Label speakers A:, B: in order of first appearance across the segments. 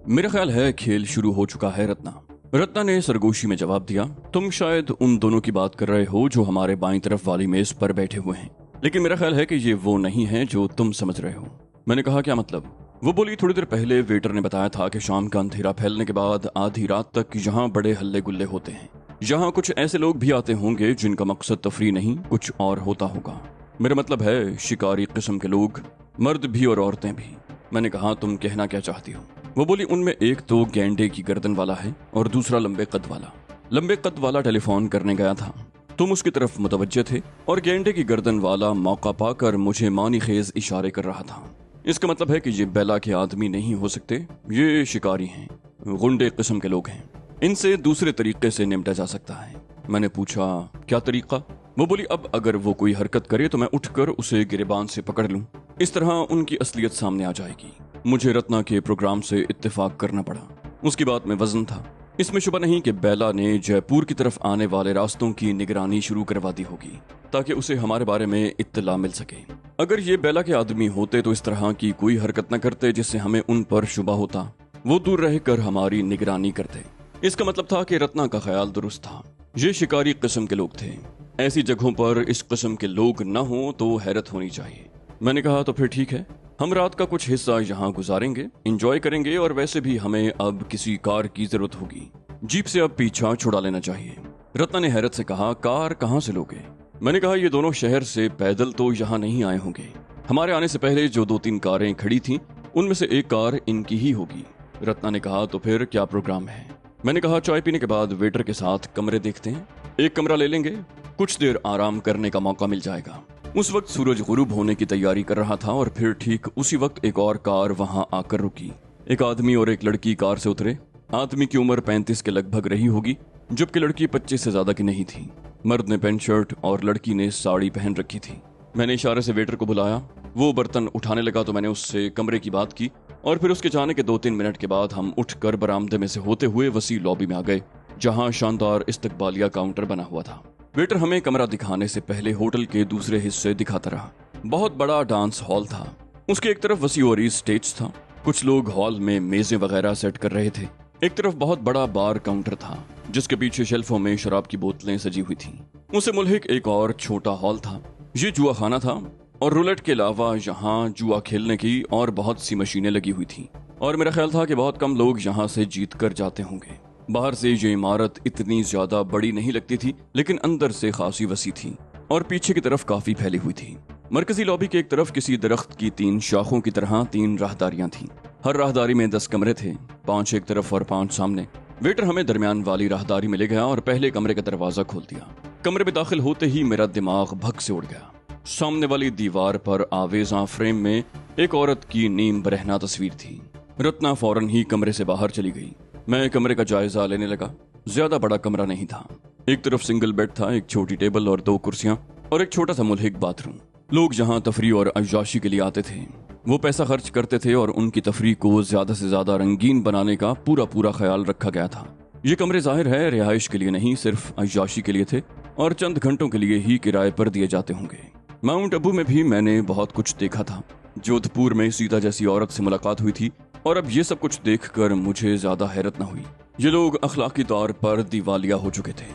A: मेरा ख्याल है खेल शुरू हो चुका है रत्ना। रत्ना ने सरगोशी में जवाब दिया, तुम शायद उन दोनों की बात कर रहे हो जो हमारे बाईं तरफ वाली मेज पर बैठे हुए हैं, लेकिन मेरा ख्याल है कि ये वो नहीं है जो तुम समझ रहे हो। मैंने कहा, क्या मतलब? वो बोली, थोड़ी देर पहले वेटर ने बताया था कि शाम का अंधेरा फैलने के बाद आधी रात तक यहाँ बड़े हल्ले गुल्ले होते हैं। यहाँ कुछ ऐसे लोग भी आते होंगे जिनका मकसद तफरी नहीं कुछ और होता होगा। मेरा मतलब है शिकारी किस्म के लोग, मर्द भी और औरतें भी। मैंने कहा, तुम कहना क्या चाहती हो? वो बोली, उनमें एक तो गैंडे की गर्दन वाला है और दूसरा लंबे कद वाला। लंबे कद वाला टेलीफोन करने गया था, तुम उसकी तरफ मुतवज्जे थे, और गैंडे की गर्दन वाला मौका पाकर मुझे मानी खेज इशारे कर रहा था। इसका मतलब है कि ये बेला के आदमी नहीं हो सकते, ये शिकारी हैं, गुंडे किस्म के लोग हैं। इनसे दूसरे तरीके से निपटा जा सकता है। मैंने पूछा, क्या तरीका? वो बोली, अब अगर वो कोई हरकत करे तो मैं उठकर उसे गिरेबान से पकड़ लूं। इस तरह उनकी असलियत सामने आ जाएगी। मुझे रत्ना के प्रोग्राम से इत्तेफाक करना पड़ा। उसकी बात में वजन था। इसमें शुबा नहीं कि बेला ने जयपुर की तरफ आने वाले रास्तों की निगरानी शुरू करवा दी होगी ताकि उसे हमारे बारे में इत्तला मिल सके। अगर ये बेला के आदमी होते तो इस तरह की कोई हरकत न करते जिससे हमें उन पर शुबा होता। वो दूर रहकर हमारी निगरानी करते। इसका मतलब था कि रत्ना का ख्याल दुरुस्त था। ये शिकारी किस्म के लोग थे। ऐसी जगहों पर इस किस्म के लोग न हो तो हैरत होनी चाहिए। मैंने कहा, तो फिर ठीक है, हम रात का कुछ हिस्सा यहाँ गुजारेंगे, एंजॉय करेंगे, और वैसे भी हमें अब किसी कार की जरूरत होगी। जीप से अब पीछा छुड़ा लेना चाहिए। रत्ना ने हैरत से कहा, कार कहाँ से लोगे? मैंने कहा, ये दोनों शहर से पैदल तो यहाँ नहीं आए होंगे। हमारे आने से पहले जो 2-3 कारें खड़ी थीं, उनमें से एक कार इनकी ही होगी। रत्ना ने कहा, तो फिर क्या प्रोग्राम है? मैंने कहा, चाय पीने के बाद वेटर के साथ कमरे देखते हैं। एक कमरा ले लेंगे, कुछ देर आराम करने का मौका मिल जाएगा। उस वक्त सूरज गुरूब होने की तैयारी कर रहा था और फिर ठीक उसी वक्त एक और कार वहां आकर रुकी। एक आदमी और एक लड़की कार से उतरे। आदमी की उम्र 35 के लगभग रही होगी, जबकि लड़की 25 से ज्यादा की नहीं थी। मर्द ने पैंट शर्ट और लड़की ने साड़ी पहन रखी थी। मैंने इशारे से वेटर को बुलाया। वो बर्तन उठाने लगा तो मैंने उससे कमरे की बात की, और फिर उसके जाने के 2-3 मिनट के बाद हम उठकर बरामदे में से होते हुए वसी लॉबी में आ गए, जहां शानदार इस्तकबालिया काउंटर बना हुआ था। वेटर हमें कमरा दिखाने से पहले होटल के दूसरे हिस्से दिखाता रहा। बहुत बड़ा डांस हॉल था। उसके एक तरफ वसी और स्टेज था। कुछ लोग हॉल में मेजें वगैरह सेट कर रहे थे। एक तरफ बहुत बड़ा बार काउंटर था, जिसके पीछे शेल्फों में शराब की बोतलें सजी हुई थीं। उसे मुल्हिक एक और छोटा हॉल था। ये जुआ खाना था, और रूलेट के अलावा यहाँ जुआ खेलने की और बहुत सी मशीनें लगी हुई थीं। और मेरा ख्याल था कि बहुत कम लोग यहाँ से जीत कर जाते होंगे। बाहर से ये इमारत इतनी ज्यादा बड़ी नहीं लगती थी, लेकिन अंदर से खासी वसी थी और पीछे की तरफ काफी फैली हुई थी। मरकजी लॉबी के एक तरफ किसी दरख्त की 3 शाखों की तरह 3 राहदारियां थीं। हर राहदारी में 10 कमरे थे, 5 एक तरफ और 5 सामने। वेटर हमें दरमियान वाली राहदारी में ले गया और पहले कमरे का दरवाजा खोल दिया। कमरे में दाखिल होते ही मेरा दिमाग भग से उड़ गया। सामने वाली दीवार पर आवेजा फ्रेम में एक औरत की नीम बरहना तस्वीर थी। रत्ना फौरन ही कमरे से बाहर चली गई। मैं कमरे का जायजा लेने लगा। ज्यादा बड़ा कमरा नहीं था। एक तरफ सिंगल बेड था, एक छोटी टेबल और 2 कुर्सियां, और एक छोटा सा मुल्हिक बाथरूम। लोग यहाँ तफरी और अय्याशी के लिए आते थे। वो पैसा खर्च करते थे और उनकी तफरी को ज्यादा से ज्यादा रंगीन बनाने का पूरा ख्याल रखा गया था। ये कमरे जाहिर है रिहाइश के लिए नहीं, सिर्फ अय्याशी के लिए थे और चंद घंटों के लिए ही किराए पर दिए जाते होंगे। माउंट अबू में भी मैंने बहुत कुछ देखा था। जोधपुर में सीता जैसी औरत से मुलाकात हुई थी, और अब ये सब कुछ देखकर मुझे ज्यादा हैरत न हुई। ये लोग अखलाकी तौर पर दिवालिया हो चुके थे।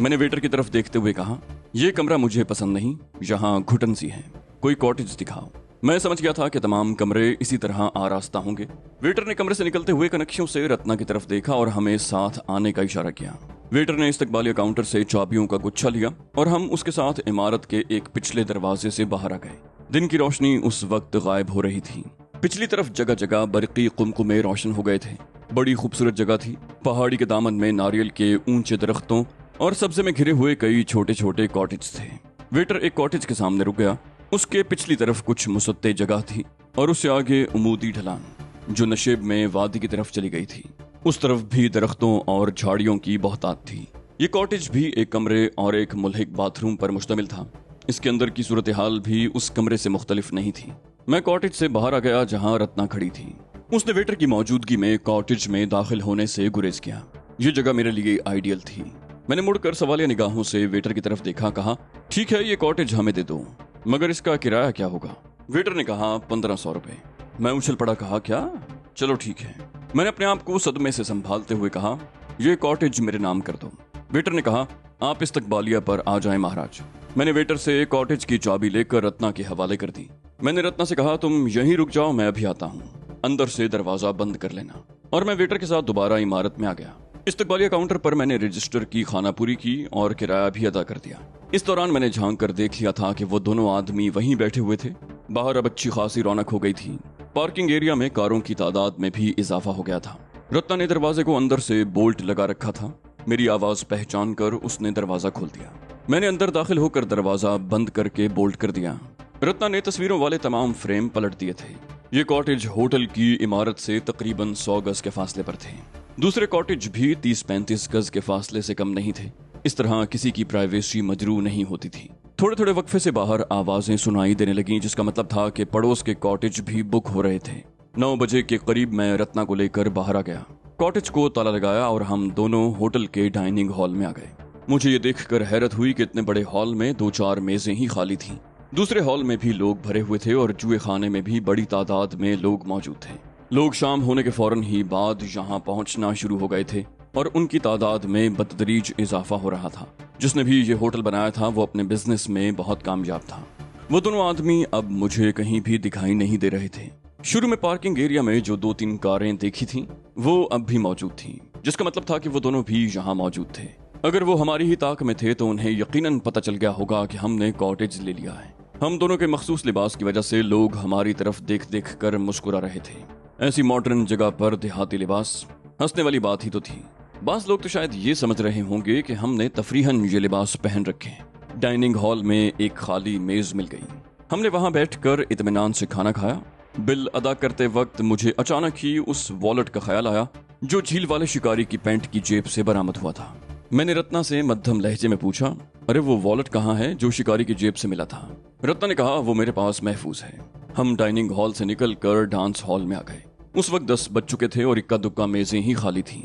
A: मैंने वेटर की तरफ देखते हुए कहा, यह कमरा मुझे पसंद नहीं, यहाँ घुटन सी है, कोई कॉटेज दिखाओ। मैं समझ गया था कि तमाम कमरे इसी तरह आरास्ता होंगे। वेटर ने कमरे से निकलते हुए कनखियों से रत्ना की तरफ देखा और हमें साथ आने का इशारा किया। वेटर ने इस्तकबालिया काउंटर से चाबियों का गुच्छा लिया और हम उसके साथ इमारत के एक पिछले दरवाजे से बाहर आ गए। दिन की रोशनी उस वक्त गायब हो रही थी। पिछली तरफ जगह जगह बरकी कुमकुमे रोशन हो गए थे। बड़ी खूबसूरत जगह थी। पहाड़ी के दामन में नारियल के ऊंचे दरख्तों और सब्जे में घिरे हुए कई छोटे छोटे कॉटेज थे। वेटर एक कॉटेज के सामने रुक गया। उसके पिछली तरफ कुछ मुसत्ते जगह थी और उससे आगे उमूदी ढलान जो नशेब में वादी की तरफ चली गई थी। उस तरफ भी दरख्तों और झाड़ियों की बहुतात थी। ये कॉटेज भी एक कमरे और एक मुल्हिक बाथरूम पर मुश्तमिल था। इसके अंदर की सूरत हाल भी उस कमरे से मुख्तलिफ नहीं थी। मैं कॉटेज से बाहर आ गया जहां रत्ना खड़ी थी। उसने वेटर की मौजूदगी में कॉटेज में दाखिल होने से गुरेज किया। ये जगह मेरे लिए आइडियल थी। मैंने मुड़कर सवालिया निगाहों से वेटर की तरफ देखा, कहा, ठीक है, ये कॉटेज हमें दे दो, मगर इसका किराया क्या होगा? वेटर ने कहा 1500 रुपए। मैं उछल पड़ा, कहा, क्या? चलो ठीक है। मैंने अपने आप को सदमे से संभालते हुए कहा, ये कॉटेज मेरे नाम कर दो। वेटर ने कहा, आप इस्तकबालिया पर आ जाएं महाराज। मैंने वेटर से कॉटेज की चाबी लेकर रत्ना के हवाले कर दी। मैंने रत्ना से कहा, तुम यहीं रुक जाओ, मैं अभी आता हूँ, अंदर से दरवाजा बंद कर लेना। और मैं वेटर के साथ दोबारा इमारत में आ गया। इस्तकबालिया काउंटर पर मैंने रजिस्टर की खानापुरी की और किराया भी अदा कर दिया। इस दौरान मैंने झांक कर देख लिया था कि वो दोनों आदमी वहीं बैठे हुए थे। बाहर अब अच्छी खासी रौनक हो गई थी। पार्किंग एरिया में कारों की तादाद में भी इजाफा हो गया था। रत्ना ने दरवाजे को अंदर से बोल्ट लगा रखा था। मेरी आवाज पहचान कर उसने दरवाजा खोल दिया। मैंने अंदर दाखिल होकर दरवाजा बंद करके बोल्ट कर दिया। रत्ना ने तस्वीरों वाले तमाम फ्रेम पलट दिए थे। ये कॉटेज होटल की इमारत से तकरीबन 100 गज के फासले पर थे। दूसरे कॉटेज भी 30-35 गज के फासले से कम नहीं थे। इस तरह किसी की प्राइवेसी मजरू नहीं होती थी। थोड़े थोड़े वक्फे से बाहर आवाजें सुनाई देने लगीं, जिसका मतलब था कि पड़ोस के कॉटेज भी बुक हो रहे थे। 9 बजे के करीब मैं रत्ना को लेकर बाहर आ गया। कॉटेज को ताला लगाया और हम दोनों होटल के डाइनिंग हॉल में आ गए। मुझे ये देखकर हैरत हुई कि इतने बड़े हॉल में 2-4 मेजें ही खाली थीं। दूसरे हॉल में भी लोग भरे हुए थे और जुए खाने में भी बड़ी तादाद में लोग मौजूद थे। लोग शाम होने के फौरन ही बाद यहाँ पहुंचना शुरू हो गए थे और उनकी तादाद में बतदरीज इजाफा हो रहा था। जिसने भी ये होटल बनाया था वो अपने बिजनेस में बहुत कामयाब था। वो दोनों आदमी अब मुझे कहीं भी दिखाई नहीं दे रहे थे। शुरू में पार्किंग एरिया में जो 2-3 कारें देखी थीं, वो अब भी मौजूद थीं, जिसका मतलब था कि वो दोनों भी यहाँ मौजूद थे। अगर वो हमारी ही ताक में थे तो उन्हें यकीनन पता चल गया होगा कि हमने कॉटेज ले लिया है। हम दोनों के मखसूस लिबास की वजह से लोग हमारी तरफ देख देख कर मुस्कुरा रहे थे। ऐसी मॉडर्न जगह पर देहाती लिबास, हंसने वाली बात ही तो थी। बास लोग तो शायद ये समझ रहे होंगे कि हमने तफरीहन ये लिबास पहन रखे। डाइनिंग हॉल में एक खाली मेज मिल गई। हमने वहां बैठकर इत्मीनान से खाना खाया। बिल अदा करते वक्त मुझे अचानक ही उस वॉलेट का ख्याल आया जो झील वाले शिकारी की पैंट की जेब से बरामद हुआ था। मैंने रत्ना से मध्यम लहजे में पूछा, अरे वो वॉलेट कहाँ है जो शिकारी की जेब से मिला था? रत्ना ने कहा, वो मेरे पास महफूज है। हम डाइनिंग हॉल से निकल कर डांस हॉल में आ गए। उस वक्त 10 बज चुके थे और इक्का दुक्का मेजें ही खाली थीं।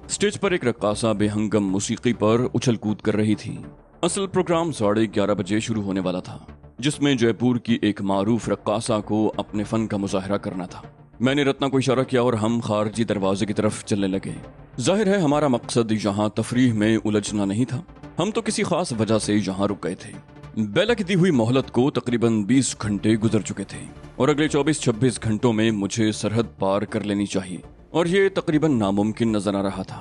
A: स्टेज पर एक रक्कासा बेहंगम मौसीकी पर उछल कूद कर रही थी। असल प्रोग्राम 11:30 बजे शुरू होने वाला था, जिसमें जयपुर की एक मारूफ रक्कासा को अपने फन का मुजाहरा करना था। मैंने रत्ना को इशारा किया और हम खारजी दरवाजे की तरफ चलने लगे। जाहिर है हमारा मकसद यहाँ तफरीह में उलझना नहीं था। हम तो किसी खास वजह से यहाँ रुक गए थे। बेला की दी हुई मोहलत को तकरीबन 20 घंटे गुजर चुके थे और अगले 24-26 घंटों में मुझे सरहद पार कर लेनी चाहिए और ये तकरीबन नामुमकिन नजर आ रहा था।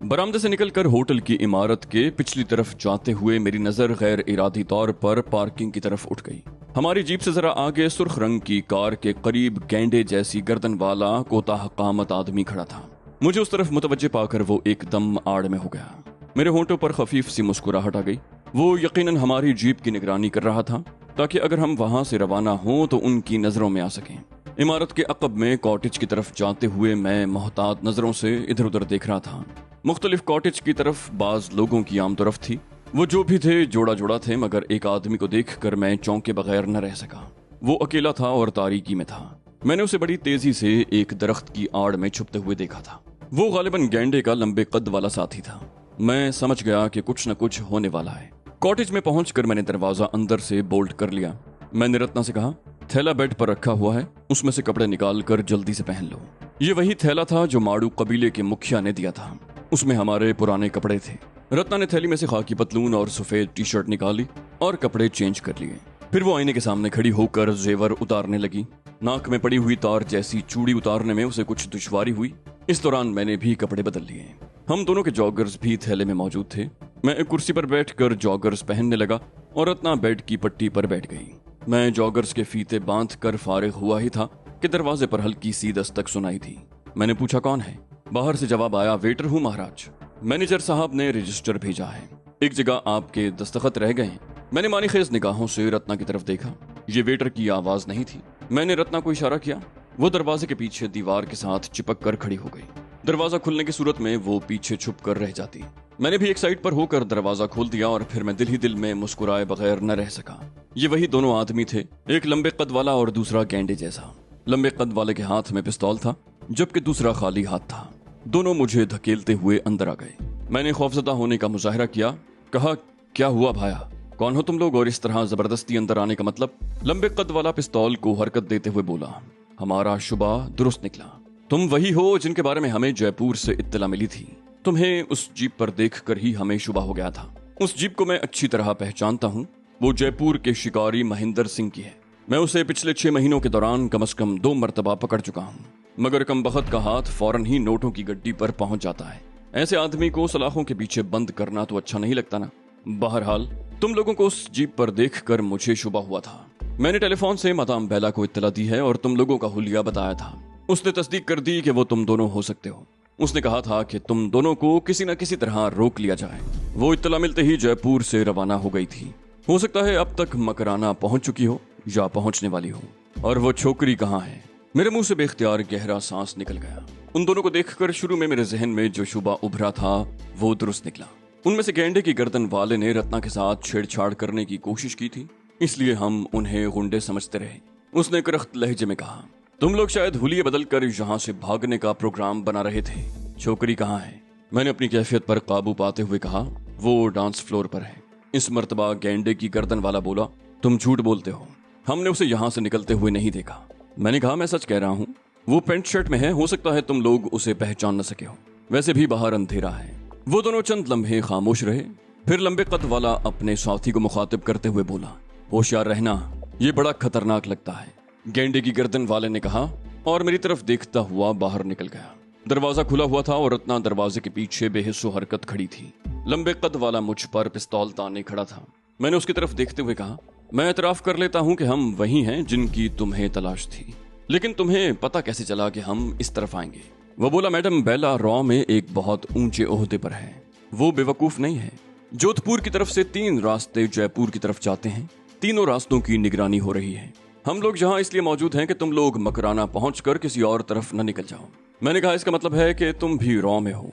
A: बरामदे से निकलकर होटल की इमारत के पिछली तरफ जाते हुए मेरी नजर गैर इरादी तौर पर पार्किंग की तरफ उठ गई। हमारी जीप से जरा आगे सुर्ख रंग की कार के करीब गैंडे जैसी गर्दन वाला कोताह कामत आदमी खड़ा था। मुझे उस तरफ मुतवज्जे पाकर वो एकदम आड़ में हो गया। मेरे होंठों पर खफीफ सी मुस्कुराहट आ गई। वो यकीनन हमारी जीप की निगरानी कर रहा था ताकि अगर हम वहां से रवाना हों तो उनकी नजरों में आ सकें। इमारत के अकब में कॉटेज की तरफ जाते हुए मैं मोहतात नजरों से इधर उधर देख रहा था। मुख्तलिफ कॉटेज की तरफ बाज लोगों की आमतरफ थी। वो जो भी थे जोड़ा जोड़ा थे, मगर एक आदमी को देख कर मैं चौंके बगैर न रह सका। वो अकेला था और तारीकी में था। मैंने उसे बड़ी तेजी से एक दरख्त की आड़ में छुपते हुए देखा था। वो गालिबन गैंडे का लंबे कद वाला साथी था। मैं समझ गया कि कुछ न कुछ होने वाला है। कॉटेज में पहुंचकर मैंने दरवाजा अंदर से बोल्ट कर लिया। मैंने रत्ना से कहा, थैला बेड पर रखा हुआ है, उसमें से कपड़े निकाल कर जल्दी से पहन लो। ये वही थैला था जो माड़ू कबीले के मुखिया ने दिया था। उसमें हमारे पुराने कपड़े थे। रत्ना ने थैली में से खाकी पतलून और सफेद टी-शर्ट निकाली और कपड़े चेंज कर लिए। फिर वो आईने के सामने खड़ी होकर जेवर उतारने लगी। नाक में पड़ी हुई तार जैसी चूड़ी उतारने में उसे कुछ दुश्वारी हुई। इस दौरान मैंने भी कपड़े बदल लिए। हम दोनों के जॉगर्स भी थैले में मौजूद थे। मैं एक कुर्सी पर बैठकर जॉगर्स पहनने लगा और रत्ना बेड की पट्टी पर बैठ गई। मैं जॉगर्स के फीते बांध कर फारिग हुआ ही था कि दरवाजे पर हल्की सी दस्तक सुनाई थी। मैंने पूछा, कौन है? बाहर से जवाब आया, वेटर हूँ महाराज। मैनेजर साहब ने रजिस्टर भेजा है। एक जगह आपके दस्तखत रह गए। मैंने मानीखेज निगाहों से रत्ना की तरफ देखा। ये वेटर की आवाज नहीं थी। मैंने रत्ना को इशारा किया। वो दरवाजे के पीछे दीवार के साथ चिपक कर खड़ी हो गई। दरवाजा खुलने की सूरत में वो पीछे छुप कर रह जाती। मैंने भी एक साइड पर होकर दरवाजा खोल दिया और फिर मैं दिल ही दिल में मुस्कुराए बगैर न रह सका। ये वही दोनों आदमी थे, एक लंबे कद वाला और दूसरा गैंडे जैसा। लंबे कद वाले के हाथ में पिस्तौल था जबकि दूसरा खाली हाथ था। दोनों मुझे धकेलते हुए अंदर आ गए। मैंने खौफजदा होने का मुजाहरा किया। कहा, क्या हुआ भाया? कौन हो तुम लोग और इस तरह जबरदस्ती अंदर आने का मतलब? लंबे कद वाला पिस्तौल को हरकत देते हुए बोला। हमारा शुबा दुरुस्त निकला। तुम वही हो जिनके बारे में हमें जयपुर से इत्तला मिली थी। तुम्हें उस जीप पर देखकर ही हमें शुबा हो गया था। उस जीप को मैं अच्छी तरह पहचानता हूँ। वो जयपुर के शिकारी महेंद्र सिंह की है। मैं उसे पिछले 6 महीनों के दौरान कम से कम 2 मर्तबा पकड़ चुका हूँ, मगर कम बख्त का हाथ फौरन ही नोटों की गड्डी पर पहुंच जाता है। ऐसे आदमी को सलाखों के पीछे बंद करना तो अच्छा नहीं लगता ना। बहरहाल तुम लोगों को उस जीप पर देखकर मुझे शुबा हुआ था। मैंने टेलीफोन से मादाम बेला को इत्तला दी है और तुम लोगों का हुलिया बताया था। उसने तस्दीक कर दी कि वो तुम दोनों हो सकते हो। उसने कहा था कि तुम दोनों को किसी न किसी तरह रोक लिया जाए। वो इत्तला मिलते ही जयपुर से रवाना हो गई थी। हो सकता है अब तक मकराना पहुंच चुकी हो या पहुंचने वाली हो। और वो छोकरी कहाँ है? मेरे मुंह से बेख्तियार गहरा सांस निकल गया। उन दोनों को देखकर शुरू में मेरे जहन में जो शुबा उभरा था वो दुरुस्त निकला। उनमें से गेंडे की गर्दन वाले ने रत्ना के साथ छेड़छाड़ करने की कोशिश की थी, इसलिए हम उन्हें गुंडे समझते रहे। उसने करख्त लहजे में कहा, तुम लोग शायद हुलिये बदलकर यहाँ से भागने का प्रोग्राम बना रहे थे। छोकरी कहाँ है? मैंने अपनी कैफियत पर काबू पाते हुए कहा, वो डांस फ्लोर पर है। इस मर्तबा गेंडे की गर्दन वाला बोला, तुम झूठ बोलते हो, हमने उसे यहाँ से निकलते हुए नहीं देखा। मैंने कहा, मैं सच कह रहा हूँ, वो पेंट शर्ट में है। हो सकता है तुम लोग उसे पहचान न सके हो, वैसे भी बाहर अंधेरा है। वो दोनों चंद लम्हे खामोश रहे, फिर लंबे कद वाला अपने साथी को मुखातिब करते हुए बोला, होशियार रहना, ये बड़ा खतरनाक लगता है। गेंडे की गर्दन वाले ने कहा और मेरी तरफ देखता हुआ बाहर निकल गया। दरवाजा खुला हुआ था और रत्ना दरवाजे के पीछे बेहिस्सो हरकत खड़ी थी। लंबे कद वाला मुझ पर पिस्तौल ताने खड़ा था। मैंने उसकी तरफ देखते हुए कहा, मैं एतराफ कर लेता हूं कि हम वही हैं जिनकी तुम्हें तलाश थी, लेकिन तुम्हें पता कैसे चला कि हम इस तरफ आएंगे? वो बोला, मैडम बेला रॉ में एक बहुत ऊंचे ओहदे पर है। वो बेवकूफ नहीं है। जोधपुर की तरफ से 3 रास्ते जयपुर की तरफ जाते हैं। तीनों रास्तों की निगरानी हो रही है। हम लोग यहाँ इसलिए मौजूद हैं कि तुम लोग मकराना पहुंचकर किसी और तरफ न निकल जाओ। मैंने कहा, इसका मतलब है कि तुम भी रॉ में हो।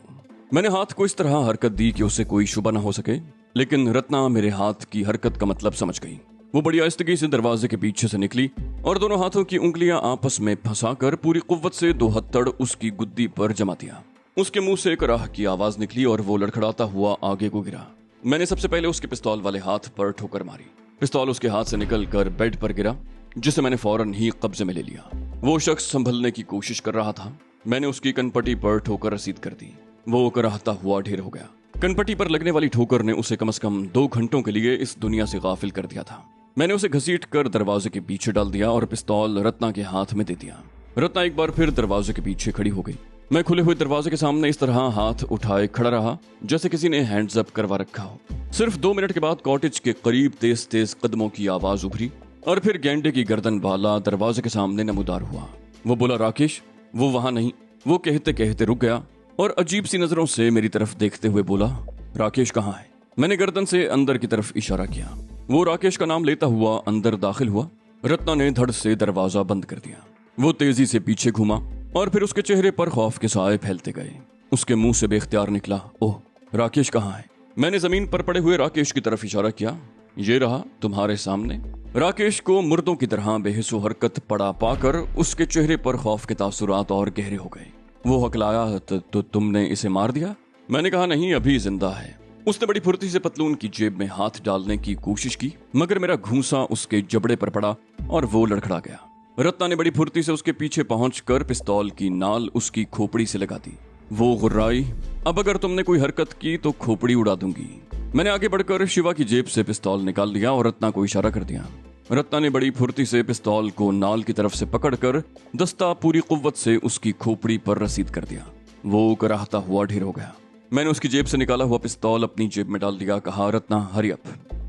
A: मैंने हाथ को इस तरह हरकत दी कि उसे कोई शुबा न हो सके, लेकिन रत्ना मेरे हाथ की हरकत का मतलब समझ गई। वो बड़ी आहिस्तगी से दरवाजे के पीछे से निकली और दोनों हाथों की उंगलियां आपस में फंसाकर पूरी कुव्वत से 2 हथड़ उसकी गुद्दी पर जमा दिया। उसके मुंह से कराह की आवाज निकली और वो लड़खड़ाता हुआ आगे को गिरा। मैंने सबसे पहले उसके पिस्तौल वाले हाथ पर ठोकर मारी। पिस्तौल उसके हाथ से निकलकर बेड पर गिरा, जिसे मैंने फौरन ही कब्जे में ले लिया। वो शख्स संभलने की कोशिश कर रहा था। मैंने उसकी कनपटी पर ठोकर रसीद कर दी। वो कराहता हुआ ढेर हो गया। कनपटी पर लगने वाली ठोकर ने उसे कम से कम 2 घंटों के लिए इस दुनिया से गाफिल कर दिया था। मैंने उसे घसीट कर दरवाजे के पीछे डाल दिया और पिस्तौल रत्ना के हाथ में दे दिया। रत्ना एक बार फिर दरवाजे के पीछे खड़ी हो गई। मैं खुले हुए दरवाजे के सामने इस तरह हाथ उठाए खड़ा रहा जैसे किसी ने हैंड्स अप करवा रखा हो। सिर्फ 2 मिनट के बाद कॉटेज के करीब तेज तेज कदमों की आवाज उभरी और फिर गेंडे की गर्दन वाला दरवाजे के सामने नमूदार हुआ। वो बोला, राकेश। वो वहां नहीं। वो कहते कहते रुक गया और अजीब सी नजरों से मेरी तरफ देखते हुए बोला, राकेश कहाँ है? मैंने गर्दन से अंदर की तरफ इशारा किया। वो राकेश का नाम लेता हुआ अंदर दाखिल हुआ। रत्ना ने धड़ से दरवाजा बंद कर दिया। वो तेजी से पीछे घूमा और फिर उसके चेहरे पर खौफ के साए फैलते गए। उसके मुंह से बेख्तियार निकला, ओह, राकेश कहाँ है? मैंने जमीन पर पड़े हुए राकेश की तरफ इशारा किया। ये रहा तुम्हारे सामने। राकेश को मुर्दों की तरह बेहिस्सो हरकत पड़ा पाकर उसके चेहरे पर खौफ के तासुरात और गहरे हो गए। वो हकलाया, तो तुमने इसे मार दिया? मैंने कहा, नहीं, अभी जिंदा है। उसने बड़ी फुर्ती से पतलून की जेब में हाथ डालने की कोशिश की, मगर मेरा घूंसा उसके जबड़े पर पड़ा और वो लड़खड़ा गया। रत्ना ने बड़ी फुर्ती से उसके पीछे पहुंचकर पिस्तौल की नाल उसकी खोपड़ी से लगा दी। वो गुर्राई, अब अगर तुमने कोई हरकत की तो खोपड़ी उड़ा दूंगी। मैंने आगे बढ़कर शिवा की जेब से पिस्तौल निकाल लिया और रत्ना को इशारा कर दिया। रत्ना ने बड़ी फुर्ती से पिस्तौल को नाल की तरफ से पकड़कर दस्ता पूरी कुव्वत से उसकी खोपड़ी पर रसीद कर दिया। वो कराहता हुआ ढेर हो गया। मैंने उसकी जेब से निकाला हुआ पिस्तौल अपनी जेब में डाल दिया। कहा, रत्ना हरी अप,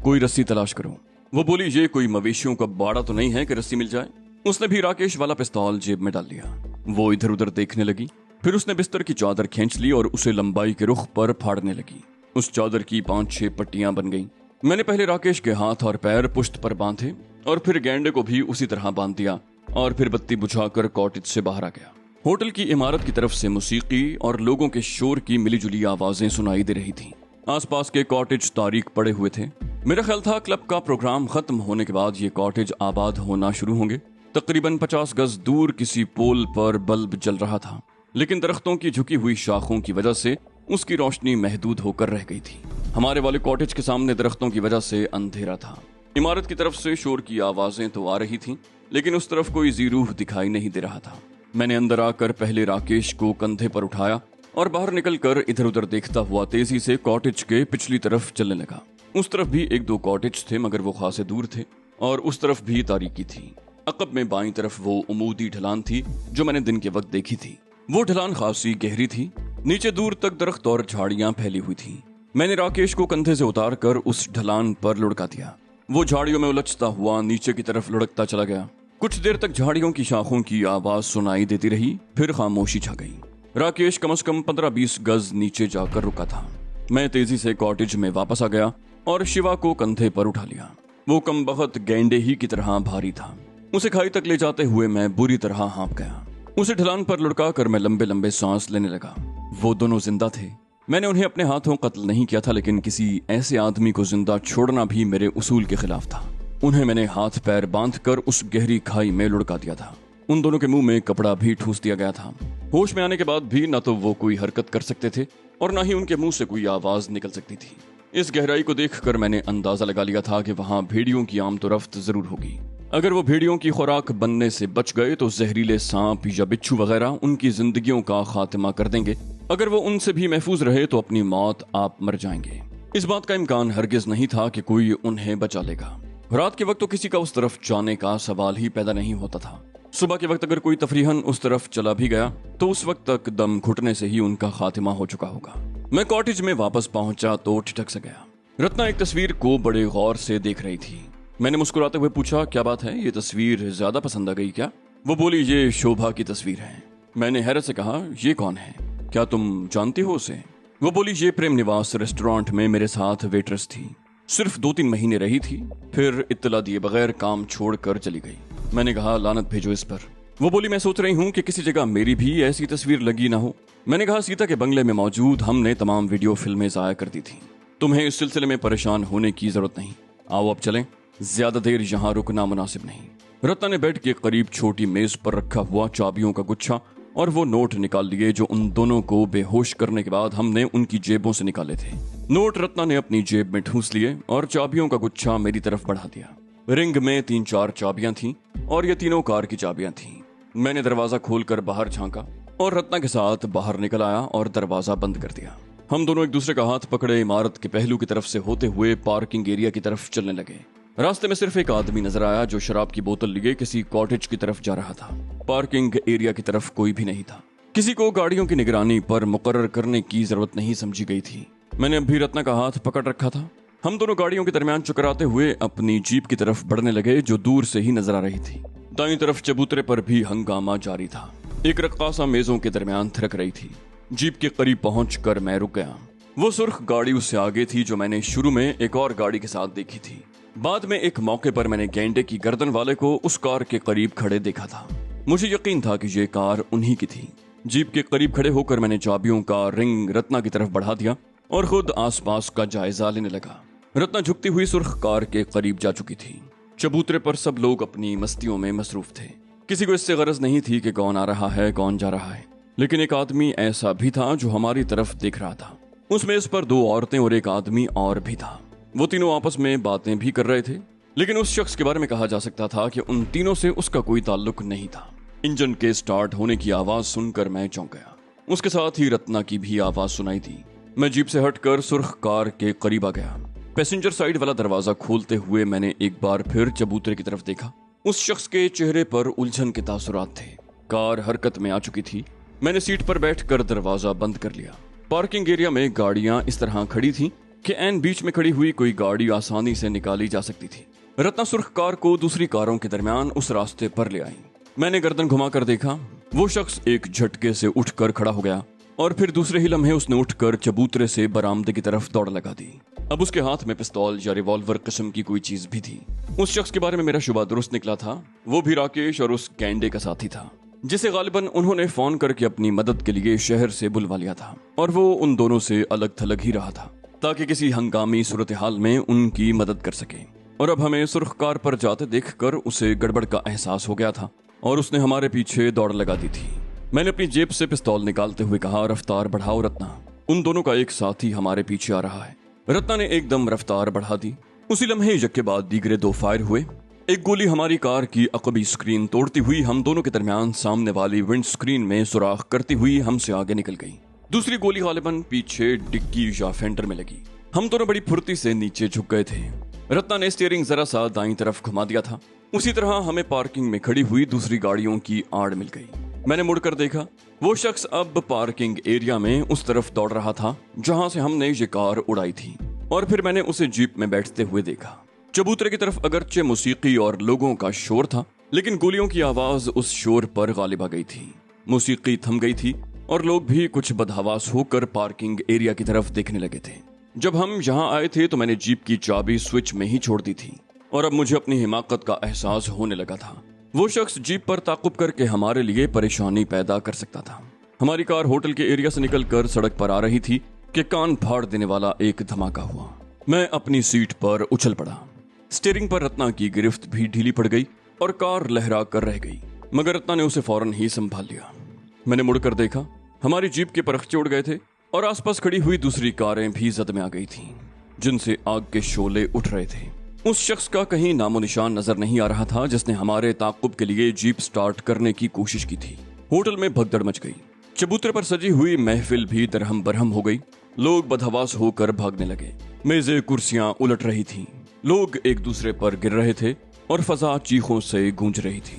A: कोई रस्सी तलाश करो। वो बोली, ये कोई मवेशियों का बाड़ा तो नहीं है कि रस्सी मिल जाए। उसने भी राकेश वाला पिस्तौल जेब में डाल लिया। वो इधर उधर देखने लगी, फिर उसने बिस्तर की चादर खींच ली और उसे लंबाई के रुख पर फाड़ने लगी। उस चादर की 5-6 पट्टियां बन गईं। मैंने पहले राकेश के हाथ और पैर पुश्त पर बांधे और फिर गेंडे को भी उसी तरह बांध दिया और फिर बत्ती बुझाकर कॉटेज से बाहर आ गया। होटल की इमारत की तरफ से मौसीकी और लोगों के शोर की मिलीजुली आवाजें सुनाई दे रही थीं। आसपास के कॉटेज तारीक पड़े हुए थे। मेरा ख्याल था क्लब का प्रोग्राम खत्म होने के बाद ये कॉटेज आबाद होना शुरू होंगे। तकरीबन 50 गज दूर किसी पोल पर बल्ब जल रहा था, लेकिन दरख्तों की झुकी हुई शाखों की वजह से उसकी रोशनी महदूद होकर रह गई थी। हमारे वाले कॉटेज के सामने दरख्तों की वजह से अंधेरा था। इमारत की तरफ से शोर की आवाजें तो आ रही थीं, लेकिन उस तरफ कोई जीरूह दिखाई नहीं दे रहा था। मैंने अंदर आकर पहले राकेश को कंधे पर उठाया और बाहर निकलकर इधर उधर देखता हुआ तेजी से कॉटेज के पिछली तरफ चलने लगा। उस तरफ भी एक दो कॉटेज थे, मगर वो खासे दूर थे और उस तरफ भी तारीकी थी। अकब में बाईं तरफ वो उमूदी ढलान थी जो मैंने दिन के वक्त देखी थी। वो ढलान खासी गहरी थी, नीचे दूर तक दरख्त और झाड़ियां फैली हुई थी। मैंने राकेश को कंधे से उतारकर उस ढलान पर लुढ़का दिया। वो झाड़ियों में उलझता हुआ नीचे की तरफ लुढ़कता चला गया। कुछ देर तक झाड़ियों की शाखों की आवाज सुनाई देती रही, फिर खामोशी छा गई। राकेश कम से कम 15-20 गज नीचे जाकर रुका था। मैं तेजी से कॉटेज में वापस आ गया और शिवा को कंधे पर उठा लिया। वो कमबख्त गैंडे ही की तरह भारी था। उसे खाई तक ले जाते हुए मैं बुरी तरह हाँप गया। उसे ढलान पर लुढ़का कर मैं लंबे लंबे सांस लेने लगा। वो दोनों जिंदा थे। मैंने उन्हें अपने हाथों कत्ल नहीं किया था, लेकिन किसी ऐसे आदमी को जिंदा छोड़ना भी मेरे उसूल के खिलाफ था। उन्हें मैंने हाथ पैर बांधकर उस गहरी खाई में लुढ़का दिया था। उन दोनों के मुंह में कपड़ा भी ठूस दिया गया था। होश में आने के बाद भी न तो वो कोई हरकत कर सकते थे और न ही उनके मुंह से कोई आवाज निकल सकती थी। इस गहराई को देखकर मैंने अंदाजा लगा लिया था कि वहां भेड़ियों की आमद और रफ्त जरूर होगी। अगर वो भेड़ियों की खुराक बनने से बच गए तो जहरीले सांप या बिच्छू वगैरह उनकी जिंदगियों का खात्मा कर देंगे। अगर वो उनसे भी महफूज रहे तो अपनी मौत आप मर जाएंगे। इस बात का इम्कान हरगिज नहीं था कि कोई उन्हें बचा लेगा। रात के वक्त तो किसी का उस तरफ जाने का सवाल ही पैदा नहीं होता था। सुबह के वक्त अगर कोई तफरीहन उस तरफ चला भी गया तो उस वक्त तक दम घुटने से ही उनका खात्मा हो चुका होगा। मैं कॉटेज में वापस पहुंचा तो ठिठक से गया। रत्ना एक तस्वीर को बड़े गौर से देख रही थी। मैंने मुस्कुराते हुए पूछा, क्या बात है, ये तस्वीर ज्यादा पसंद आ गई क्या? वो बोली, ये शोभा की तस्वीर है। मैंने हैरत से कहा, ये कौन है, क्या तुम जानती हो उसे? वो बोली, ये प्रेम निवास रेस्टोरेंट में मेरे साथ वेट्रेस थी। सिर्फ 2-3 महीने रही थी, फिर इत्तला दिए बगैर काम छोड़कर चली गई। मैंने कहा, लानत भेजो इस पर। वो बोली, मैं सोच रही हूँ कि किसी जगह मेरी भी ऐसी तस्वीर लगी ना हो। मैंने कहा, सीता के बंगले में मौजूद हमने तमाम वीडियो फिल्में जाया करती थी। तुम्हें इस सिलसिले में परेशान होने की जरूरत नहीं। आओ अब चलें, ज्यादा देर यहाँ रुकना मुनासिब नहीं। रत्ना ने बेड के करीब छोटी मेज पर रखा हुआ चाबियों का गुच्छा और वो नोट निकाल लिए जो उन दोनों को बेहोश करने के बाद हमने उनकी जेबों से निकाले थे। नोट रत्ना ने अपनी जेब में ठूस लिए और चाबियों का गुच्छा मेरी तरफ बढ़ा दिया। रिंग में 3-4 चाबियां थीं और ये तीनों कार की चाबियां थीं। मैंने दरवाजा खोलकर बाहर झांका और रत्ना के साथ बाहर निकल आया और दरवाजा बंद कर दिया। हम दोनों एक दूसरे का हाथ पकड़े इमारत के पहलू की तरफ से होते हुए पार्किंग एरिया की तरफ चलने लगे। रास्ते में सिर्फ एक आदमी नजर आया जो शराब की बोतल लिए किसी कॉटेज की तरफ जा रहा था। पार्किंग एरिया की तरफ कोई भी नहीं था। किसी को गाड़ियों की निगरानी पर मुकर्रर करने की जरूरत नहीं समझी गई थी। मैंने अभी रत्ना का हाथ पकड़ रखा था। हम दोनों गाड़ियों के दरमियान चकराते हुए अपनी जीप की तरफ बढ़ने लगे जो दूर से ही नजर आ रही थी। दाईं तरफ चबूतरे पर भी हंगामा जारी था। एक रक्कासा मेजों के दरमियान थिरक रही थी। जीप के करीब पहुंचकर मैं रुक गया। वो सुर्ख गाड़ी उससे आगे थी जो मैंने शुरू में एक और गाड़ी के साथ देखी थी। बाद में एक मौके पर मैंने गैंडे की गर्दन वाले को उस कार के करीब खड़े देखा था। मुझे यकीन था कि ये कार उन्हीं की थी। जीप के करीब खड़े होकर मैंने चाबियों का रिंग रत्ना की तरफ बढ़ा दिया और खुद आसपास का जायजा लेने लगा। रत्ना झुकती हुई सुर्ख कार के करीब जा चुकी थी। चबूतरे पर सब लोग अपनी मस्तियों में मसरूफ थे। किसी को इससे गरज नहीं थी कि कौन आ रहा है कौन जा रहा है, लेकिन एक आदमी ऐसा भी था जो हमारी तरफ देख रहा था। उसमें इस पर 2 औरतें और एक आदमी और भी था। वो तीनों आपस में बातें भी कर रहे थे, लेकिन उस शख्स के बारे में कहा जा सकता था कि उन तीनों से उसका कोई ताल्लुक नहीं था। इंजन के स्टार्ट होने की आवाज सुनकर मैं चौंक गया। उसके साथ ही रत्ना की भी आवाज सुनाई दी। मैं जीप से हटकर सुर्ख कार के करीब आ गया। पैसेंजर साइड वाला दरवाजा खोलते हुए मैंने एक बार फिर चबूतरे की तरफ देखा। उस शख्स के चेहरे पर उलझन के तासुरात थे। कार हरकत में आ चुकी थी। मैंने सीट पर बैठकर दरवाजा बंद कर लिया। पार्किंग एरिया में गाड़ियां इस तरह खड़ी थीं कि ऐन बीच में खड़ी हुई कोई गाड़ी आसानी से निकाली जा सकती थी। रत्ना सुर्ख कार को दूसरी कारों के दरमियान उस रास्ते पर ले आई। मैंने गर्दन घुमाकर देखा। वो शख्स एक झटके से उठकर खड़ा हो गया और फिर दूसरे ही लम्हे उसने उठकर चबूतरे से बरामदे की तरफ दौड़ लगा दी। अब उसके हाथ में पिस्तौल या रिवॉल्वर किस्म की कोई चीज भी थी। उस शख्स के बारे में मेरा शुबा दुरुस्त निकला था। वो भी राकेश और उस गैंडे का साथी था जिसे गालिबन उन्होंने फोन करके अपनी मदद के लिए शहर से बुलवा लिया था, और वो उन दोनों से अलग थलग ही रहा था ताकि किसी हंगामी सूरत हाल में उनकी मदद कर सके। और अब हमें सुर्ख कार पर जाते देखकर उसे गड़बड़ का एहसास हो गया था और उसने हमारे पीछे दौड़ लगा दी थी। मैंने अपनी जेब से पिस्तौल निकालते हुए कहा, रफ्तार बढ़ाओ रत्ना, उन दोनों का एक साथी हमारे पीछे आ रहा है। रत्ना ने एकदम रफ्तार बढ़ा दी। उसी लम्हे यक्के बाद दीगरे 2 फायर हुए। एक गोली हमारी कार की अकबी स्क्रीन तोड़ती हुई हम दोनों के दरमियान सामने वाली विंड स्क्रीन में सुराख करती हुई हमसे आगे निकल गई। दूसरी गोली गालिबन पीछे डिक्की या फेंडर में लगी। हम दोनों बड़ी फुर्ती से नीचे झुक गए थे। रत्ना ने स्टीयरिंग जरा सा दाईं तरफ घुमा दिया था। उसी तरह हमें पार्किंग में खड़ी हुई दूसरी गाड़ियों की आड़ मिल गई। मैंने मुड़कर देखा, वो शख्स अब पार्किंग एरिया में उस तरफ दौड़ रहा था जहां से हमने ये कार उड़ाई थी, और फिर मैंने उसे जीप में बैठते हुए देखा। चबूतरे की तरफ अगरचे मौसीकी और लोगों का शोर था, लेकिन गोलियों की आवाज उस शोर पर गालिब आ गई थी। मौसीकी थम गई थी और लोग भी कुछ बदहवास होकर पार्किंग एरिया की तरफ देखने लगे थे। जब हम यहाँ आए थे तो मैंने जीप की चाबी स्विच में ही छोड़ दी थी और अब मुझे अपनी हिमाकत का एहसास होने लगा था। वो शख्स जीप पर ताकुब करके हमारे लिए परेशानी पैदा कर सकता था। हमारी कार होटल के एरिया से निकलकर सड़क पर आ रही थी कि कान फाड़ देने वाला एक धमाका हुआ। मैं अपनी सीट पर उछल पड़ा। स्टीयरिंग पर रत्ना की गिरफ्त भी ढीली पड़ गई और कार लहरा कर रह गई, मगर रत्ना ने उसे फौरन ही संभाल लिया। मैंने मुड़कर देखा, हमारी जीप के परखचे उड़ गए थे और आसपास खड़ी हुई दूसरी कारें भी जद में आ गई थीं, जिनसे आग के शोले उठ रहे थे। उस शख्स का कहीं नामो निशान नजर नहीं आ रहा था जिसने हमारे ताकुब के लिए जीप स्टार्ट करने की कोशिश की थी। होटल में भगदड़ मच गई। चबूतरे पर सजी हुई महफिल भी दरहम बरहम हो गई। लोग बदहवास होकर भागने लगे। मेजें कुर्सियां उलट रही थीं। लोग एक दूसरे पर गिर रहे थे और फजा चीखों से गूंज रही थी।